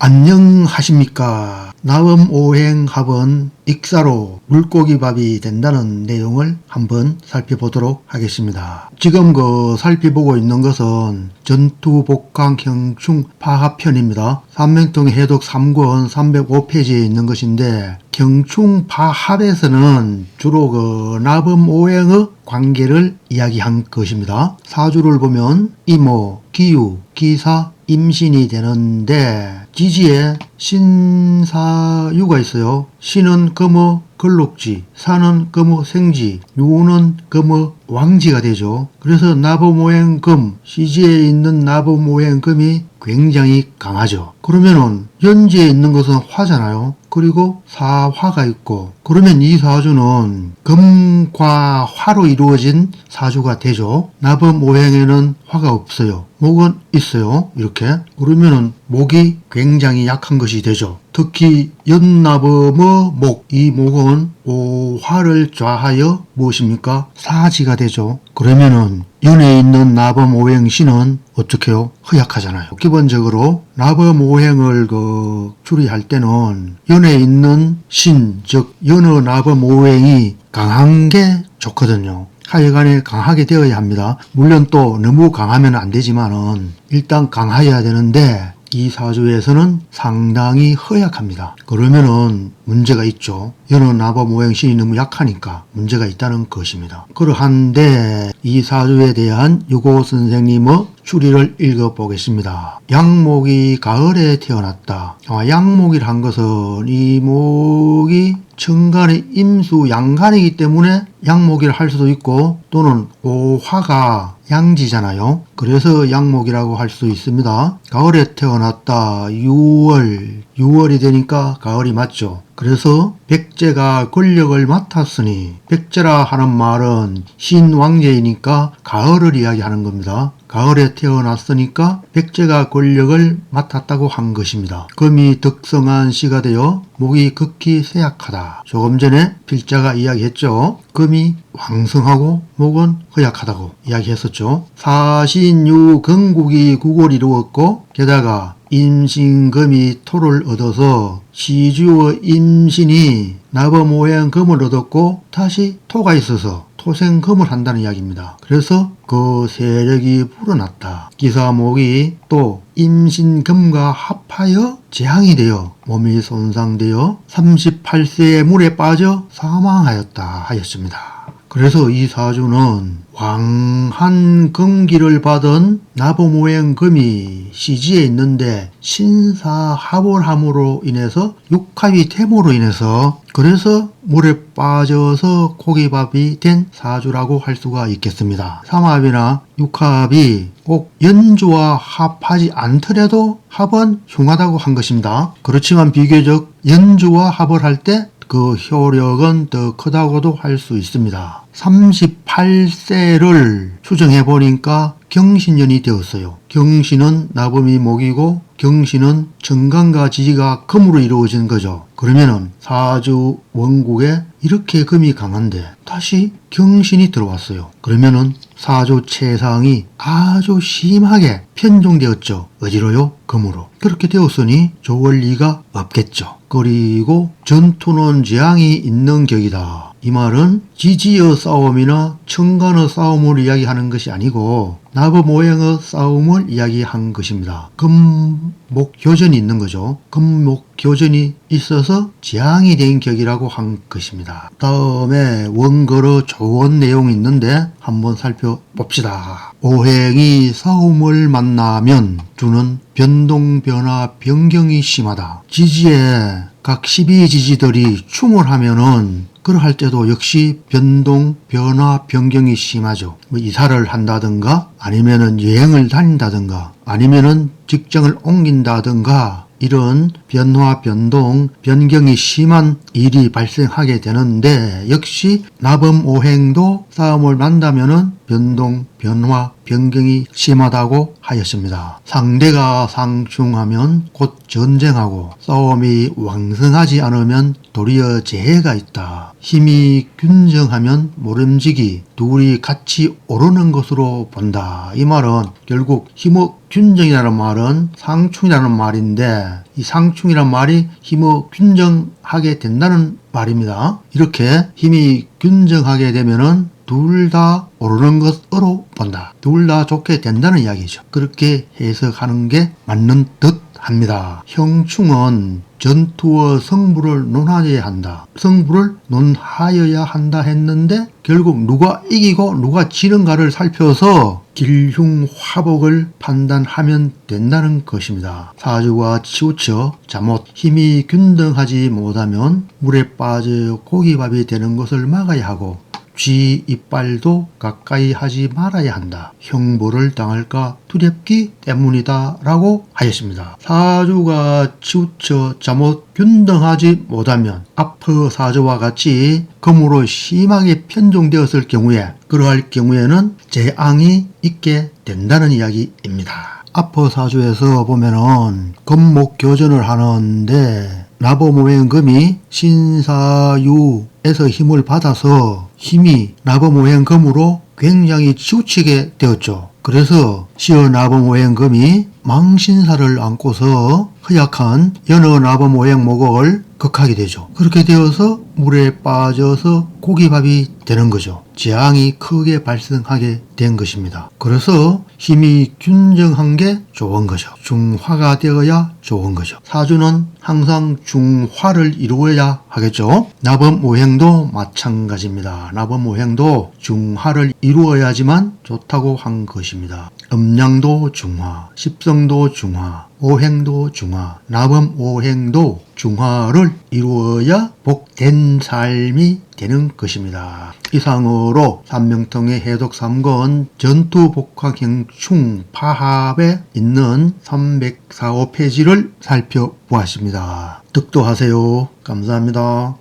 안녕하십니까. 나범오행합은 익사로 물고기밥이 된다는 내용을 한번 살펴보도록 하겠습니다. 지금 살펴보고 있는 것은 전투복강형충 파합편입니다. 삼명통 해독 3권 305페이지에 있는 것인데, 경충 파합에서는 주로 나범오행의 관계를 이야기한 것입니다. 사주를 보면 이모, 기유, 기사, 임신이 되는데 지지에 신사유가 있어요. 신은 금의 걸록지, 사는 금의 생지, 유는 금의 왕지가 되죠. 그래서 나범오행 금, 시지에 있는 나범오행 금이 굉장히 강하죠. 그러면은 연지에 있는 것은 화잖아요. 그리고 사화가 있고, 그러면 이 사주는 금과 화로 이루어진 사주가 되죠. 나범오행에는 화가 없어요. 목은 있어요. 이렇게. 그러면은 목이 굉장히 약한 것이 되죠. 특히 연나범의 목, 이 목은 오화를 좌하여 무엇입니까? 사지가 되죠. 그러면은 연에 있는 나범오행신은 어떻게 해요? 허약하잖아요. 기본적으로 나범오행을 추리할 때는 연에 있는 신, 즉 연의 나범오행이 강한 게 좋거든요. 하여간에 강하게 되어야 합니다. 물론 또 너무 강하면 안 되지만은 일단 강해야 되는데, 이 사주에서는 상당히 허약합니다. 그러면은 문제가 있죠. 연의 나범오행신이 너무 약하니까 문제가 있다는 것입니다. 그러한데 이 사주에 대한 유고 선생님의 추리를 읽어보겠습니다. 양목이 가을에 태어났다. 양목이란 것은 이 목이 천간의 임수 양간이기 때문에 양목이라 할 수도 있고, 또는 오화가 양지잖아요. 그래서 양목이라고 할 수 있습니다. 가을에 태어났다. 6월이 되니까 가을이 맞죠. 그래서 백제가 권력을 맡았으니, 백제라 하는 말은 신왕제이니까 가을을 이야기하는 겁니다. 가을에 태어났으니까 백제가 권력을 맡았다고 한 것입니다. 금이 덕성한 시가 되어 목이 극히 쇠약하다. 조금 전에 필자가 이야기했죠. 금이 왕성하고 목은 허약하다고 이야기했었죠. 사신유 건국이 국을 이루었고, 게다가 임신금이 토를 얻어서 시주의 임신이 나범오행 금을 얻었고, 다시 토가 있어서 토생금을 한다는 이야기입니다. 그래서 그 세력이 불어났다. 기사목이 또 임신금과 합하여 재앙이 되어 몸이 손상되어 38세에 물에 빠져 사망하였다 하였습니다. 그래서 이 사주는 왕한 금기를 받은 나범오행 금이 시지에 있는데 신사합을함으로 인해서 육합이 됨으로 인해서, 그래서 물에 빠져서 고기밥이 된 사주라고 할 수가 있겠습니다. 삼합이나 육합이 꼭 연주와 합하지 않더라도 합은 흉하다고 한 것입니다. 그렇지만 비교적 연주와 합을 할 때 그 효력은 더 크다고도 할 수 있습니다. 38세를 추정해 보니까 경신년이 되었어요. 경신은 나범이 목이고, 경신은 정간과 지지가 금으로 이루어진 거죠. 그러면은 사주 원국에 이렇게 금이 강한데 다시 경신이 들어왔어요. 그러면은 사주 체상이 아주 심하게 편중되었죠. 어디로요? 금으로. 그렇게 되었으니 좋을 리가 없겠죠. 그리고 전투는 재앙이 있는 격이다. 이 말은 지지의 싸움이나 천간의 싸움을 이야기하는 것이 아니고 나범오행의 싸움을 이야기한 것입니다. 금목교전이 있는 거죠. 금목교전이 있어서 재앙이 된 격이라고 한 것입니다. 다음에 원거로 좋은 내용이 있는데 한번 살펴봅시다. 오행이 싸움을 만나면 주는 변동, 변화, 변경이 심하다. 지지에 각 12지지들이 춤을 하면은 그러할 때도 역시 변동, 변화, 변경이 심하죠. 이사를 한다든가, 아니면은 여행을 다닌다든가, 아니면은 직장을 옮긴다든가, 이런 변화, 변동, 변경이 심한 일이 발생하게 되는데, 역시 나범오행도 싸움을 만나면은 변동, 변화, 변경이 심하다고 하였습니다. 상대가 상충하면 곧 전쟁하고 싸움이 왕성하지 않으면 도리어 재해가 있다. 힘이 균등하면 모름지기 둘이 같이 오르는 것으로 본다. 이 말은 결국 힘의 균등이라는 말은 상충이라는 말인데 이 상충이라는 말이 힘의 균등하게 된다는 말입니다. 이렇게 힘이 균등하게 되면은 둘 다 오르는 것으로 본다. 둘 다 좋게 된다는 이야기죠. 그렇게 해석하는 게 맞는 듯 합니다. 형충은 전투의 승부를 논하여야 한다. 승부를 논하여야 한다 했는데 결국 누가 이기고 누가 지는가를 살펴서 길흉화복을 판단하면 된다는 것입니다. 사주가 치우쳐 잘못 힘이 균등하지 못하면 물에 빠져 고기밥이 되는 것을 막아야 하고 쥐 이빨도 가까이 하지 말아야 한다. 형벌을 당할까 두렵기 때문이다 라고 하였습니다. 사주가 치우쳐 잘못 균등하지 못하면 앞의 사주와 같이 금으로 심하게 편종되었을 경우에 그러할 경우에는 재앙이 있게 된다는 이야기입니다. 앞의 사주에서 보면은 금목교전을 하는데 나범오행금이 신사유에서 힘을 받아서 힘이 나범오행금으로 굉장히 치우치게 되었죠. 그래서 시어나범오행금이 망신사를 안고서 허약한 연어나범오행목을 극하게 되죠. 그렇게 되어서 물에 빠져서 고기밥이 되는 거죠. 재앙이 크게 발생하게 된 것입니다. 그래서 힘이 균등한 게 좋은 거죠. 중화가 되어야 좋은 거죠. 사주는 항상 중화를 이루어야 하겠죠. 나범오행도 마찬가지입니다. 나범오행도 중화를 이루어야지만 좋다고 한 것입니다. 음양도 중화, 십성도 중화, 오행도 중화, 나범오행도 중화를 이루어야 복된 삶이 되는 것입니다. 이상으로 삼명통의 해독 3권 전투복화경충 파합에 있는 345페이지를 살펴보았습니다. 득도하세요. 감사합니다.